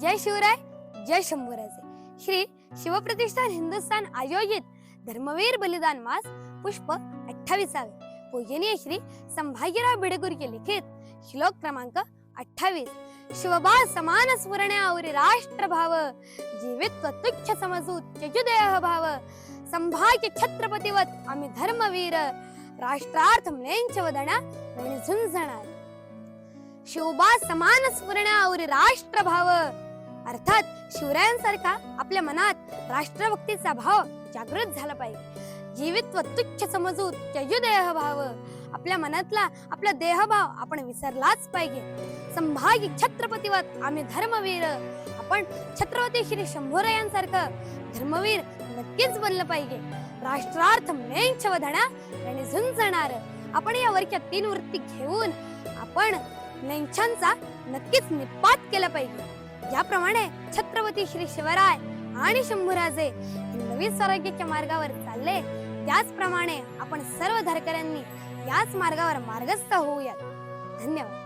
जय शिवराय, जय शंभूराजे। श्री शिवप्रतिष्ठान हिंदुस्थान आयोजित धर्मवीर बलिदान मास पुष्प 28 पूजनीय श्री संभाजीराव भिडेकर लिखित श्लोक क्रमांक 28। शिवबा समान स्मरण्या औरी राष्ट्रभाव, जीवित्व तुच्छ समजू त्यजु देह भाव। संभाजी छत्रपतीवत आम्ही धर्मवीर, राष्ट्रार्थ म्लेंच वदना रण झुंजणार। शिवबा समान स्मरण्या औरी राष्ट्रभाव, अर्थात शिवरायांसारखा आपल्या मनात राष्ट्रभक्तीचा भाव जागृत झाला पाहिजे। जीवित्व तुच्छ समजू त्यजु देह भाव, आपल्या मनातला आपला देहभाव आपण विसरलाच पाहिजे। संभाजी छत्रपतीवत आम्ही धर्मवीर, आपण छत्रपती श्री शंभूरायांसारखं धर्मवीर नक्कीच बनलं पाहिजे। राष्ट्रार्थ म्लेंच वदना रण झुंजणार, आपण या वरच्या 3 वृत्ती घेऊन आपण म्लेंछांचा नक्कीच निपात केला पाहिजे। ज्याप्रमाणे छत्रपती श्री शिवराय आणि शंभूराजे नवीन स्वराज्याच्या मार्गावर चालले, त्याचप्रमाणे आपण सर्व धारकऱ्यांनी याच मार्गावर मार्गस्थ होऊया। धन्यवाद।